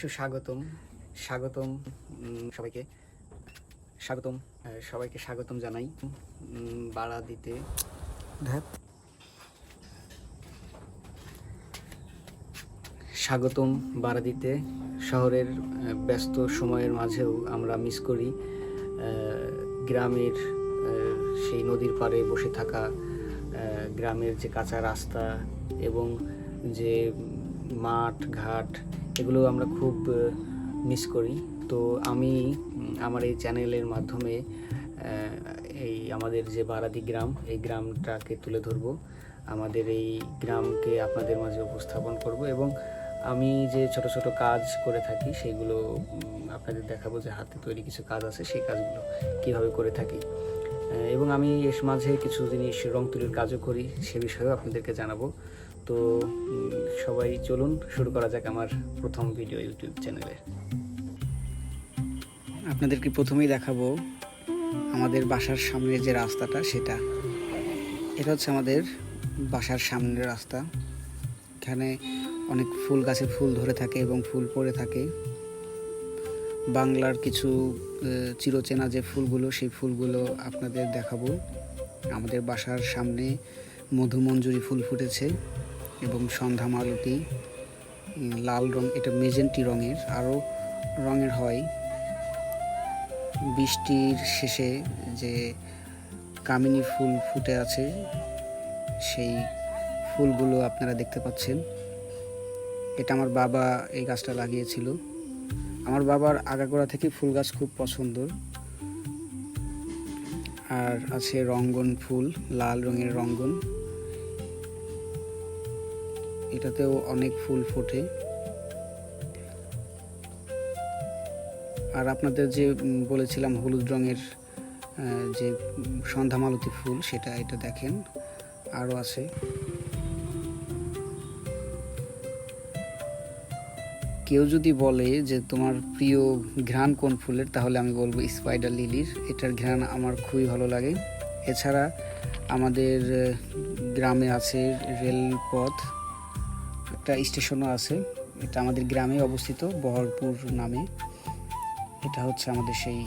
সুস্বাগতম স্বাগতম সবাইকে স্বাগতম সবাইকে স্বাগতম জানাই বাড়া দিতে স্বাগতম বাড়া দিতে। শহরের ব্যস্ত সময়ের মাঝেও আমরা মিস করি গ্রামের সেই নদীর পাড়ে বসে থাকা, গ্রামের যে কাঁচা রাস্তা এবং যে মাঠ ঘাট, এগুলো আমরা খুব মিস করি। তো আমি আমার এই চ্যানেলের মাধ্যমে এই আমাদের যে বারাদি গ্রাম, এই গ্রামটাকে তুলে ধরব, আমাদের এই গ্রামকে আপনাদের মাঝে উপস্থাপন করব এবং আমি যে ছোট ছোট কাজ করে থাকি সেগুলো আপনাদের দেখাবো, যে হাতে তৈরি কিছু কাজ আছে সেই কাজগুলো কিভাবে করে থাকি। এবং আমি এর মাঝে কিছু জিনিস রং তুলির কাজও করি, সে বিষয়েও আপনাদেরকে জানাবো। তো সবাই চলুন শুরু করা যাক আমার প্রথম ভিডিও ইউটিউব চ্যানেলে। আপনাদেরকে প্রথমেই দেখাবো আমাদের বাসার সামনে যে রাস্তাটা, এটা হচ্ছে আমাদের বাসার সামনের রাস্তা। এখানে অনেক ফুল গাছে ফুল ধরে থাকে এবং ফুল পড়ে থাকে। বাংলার কিছু চিরচেনা যে ফুলগুলো, সেই ফুলগুলো আপনাদের দেখাবো। আমাদের বাসার সামনে মধুমঞ্জুরি ফুল ফুটেছে এবং সন্ধ্যা মালতী, লাল রং, এটা মেজেন্টি রঙের, আরও রঙের হয়। বৃষ্টির শেষে যে কামিনী ফুল ফুটে আছে, সেই ফুলগুলো আপনারা দেখতে পাচ্ছেন। এটা আমার বাবা এই গাছটা লাগিয়েছিল। আমার বাবার আগাগোড়া থেকে ফুল গাছ খুব পছন্দ। আর আছে রঙ্গন ফুল, লাল রঙের রঙ্গন, এটাতেও অনেক ফুল ফোটে। আর আপনাদের যে বলেছিলাম হলুদ রঙের যে সন্ধ্যা মালতী ফুল, এটা দেখেন আরও আছে। কেউ যদি বলে যে তোমার প্রিয় ঘ্রাণ কোন ফুলের, তাহলে আমি বলবো স্পাইডার লিলির। এটার ঘ্রাণ আমার খুবই ভালো লাগে। এছাড়া আমাদের গ্রামে আছে রেলপথ, একটা স্টেশনও আছে। এটা আমাদের গ্রামে অবস্থিত, বহরপুর নামে। এটা হচ্ছে আমাদের সেই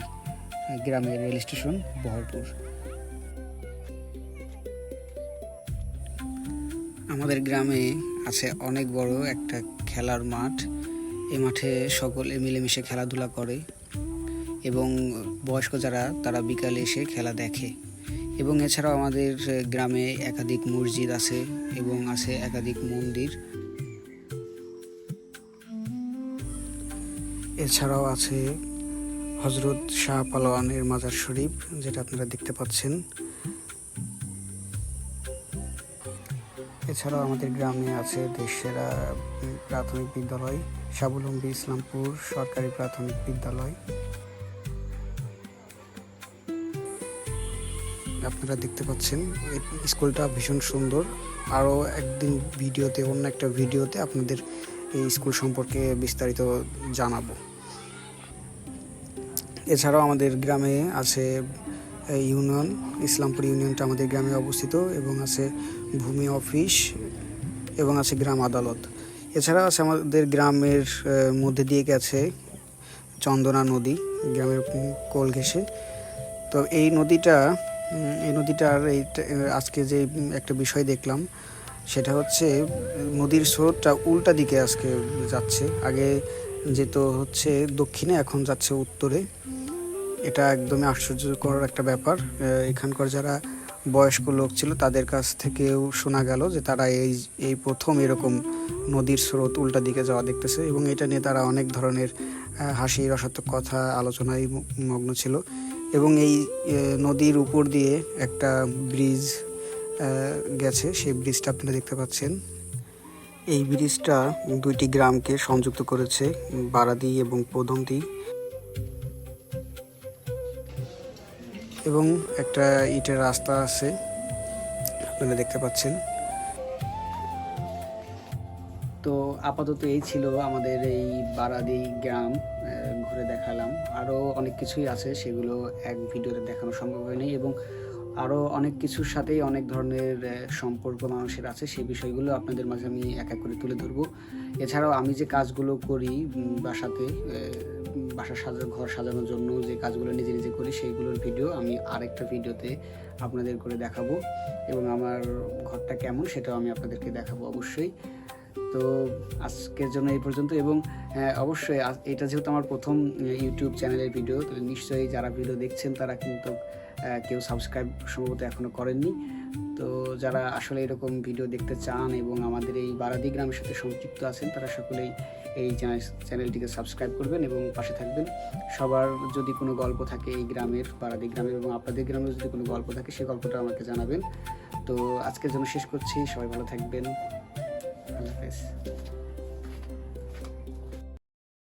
গ্রামের রেল স্টেশন, বহরপুর। আমাদের গ্রামে আছে অনেক বড় একটা খেলার মাঠ। এই মাঠে সকলে মিলেমিশে খেলাধুলা করে এবং বয়স্ক যারা, তারা বিকালে এসে খেলা দেখে। এবং এছাড়াও আমাদের গ্রামে একাধিক মসজিদ আছে এবং আছে একাধিক মন্দির। এছাড়াও আছে হজরত শাহ পালোয়ানের মাজার শরীফ, যেটা আপনারা দেখতে পাচ্ছেন। এছাড়াও আমাদের গ্রামে আছে দেশসেরা প্রাথমিক বিদ্যালয়, স্বাবলম্বী ইসলামপুর সরকারি প্রাথমিক বিদ্যালয়। আপনারা দেখতে পাচ্ছেন এই স্কুলটা ভীষণ সুন্দর। আরও একদিন অন্য একটা ভিডিওতে আপনাদের এই স্কুল সম্পর্কে বিস্তারিত জানাবো। এছাড়াও আমাদের গ্রামে আছে ইউনিয়ন, ইসলামপুর ইউনিয়নটা আমাদের গ্রামে অবস্থিত, এবং আছে ভূমি অফিস এবং আছে গ্রাম আদালত। এছাড়াও আছে আমাদের গ্রামের মধ্যে দিয়ে গেছে চন্দনা নদী, গ্রামের কোল ঘেঁষে। তো এই নদীটার আজকে যে একটা বিষয় দেখলাম, সেটা হচ্ছে নদীর স্রোতটা উল্টা দিকে আজকে যাচ্ছে। আগে যেত হচ্ছে দক্ষিণে, এখন যাচ্ছে উত্তরে। এটা একদমই আশ্চর্যকর একটা ব্যাপার। এখানকার যারা বয়স্ক লোক ছিল, তাদের কাছ থেকেও শোনা গেল যে তারা এই প্রথম এরকম নদীর স্রোত উল্টা দিকে যাওয়া দেখতেছে, এবং এটা নিয়ে তারা অনেক ধরনের হাসি রসাত্মক কথা আলোচনায় মগ্ন ছিল। এবং এই নদীর উপর দিয়ে একটা ব্রিজ গেছে, সেই ব্রিজটা আপনারা দেখতে পাচ্ছেন। এই ব্রিজটা দুইটি গ্রামকে সংযুক্ত করেছে, বারাদি এবং পদমদি। এবং একটা ইটের রাস্তা আছে, আপনারা দেখতে পাচ্ছেন। তো আপাতত এই ছিল আমাদের এই বারাদি গ্রাম, ঘুরে দেখালাম। আরও অনেক কিছুই আছে, সেগুলো এক ভিডিওতে দেখানো সম্ভব হয়নি এবং আরও অনেক কিছুর সাথেই অনেক ধরনের সম্পর্ক মানুষের আছে, সেই বিষয়গুলো আপনাদের মাঝে আমি এক এক করে তুলে ধরবো। এছাড়াও আমি যে কাজগুলো করি বাসাতে, ঘর সাজানোর জন্য যে কাজগুলো নিজে নিজে করি, সেইগুলোর ভিডিও আমি আরেকটা ভিডিওতে আপনাদের করে দেখাবো, এবং আমার ঘরটা কেমন সেটাও আমি আপনাদেরকে দেখাবো অবশ্যই। তো আজকের জন্য এই পর্যন্ত। এবং অবশ্যই এটা যেহেতু আমার প্রথম ইউটিউব চ্যানেলের ভিডিও, তো নিশ্চয়ই যারা ভিডিও দেখছেন তারা কিন্তু কেউ সাবস্ক্রাইব সম্ভবত এখনও করেননি। তো যারা আসলে এরকম ভিডিও দেখতে চান এবং আমাদের এই বারাদি গ্রামের সাথে সম্পৃক্ত আছেন, তারা সকলেই এই চ্যানেলটিকে সাবস্ক্রাইব করবেন এবং পাশে থাকবেন। সবার যদি কোনো গল্প থাকে এই গ্রামের, বারাদি গ্রামের, এবং আপনাদের গ্রামের যদি কোনো গল্প থাকে সেই গল্পটা আমাকে জানাবেন। তো আজকের জন্য শেষ করছি, সবাই ভালো থাকবেন, আল্লাহ হাফেজ।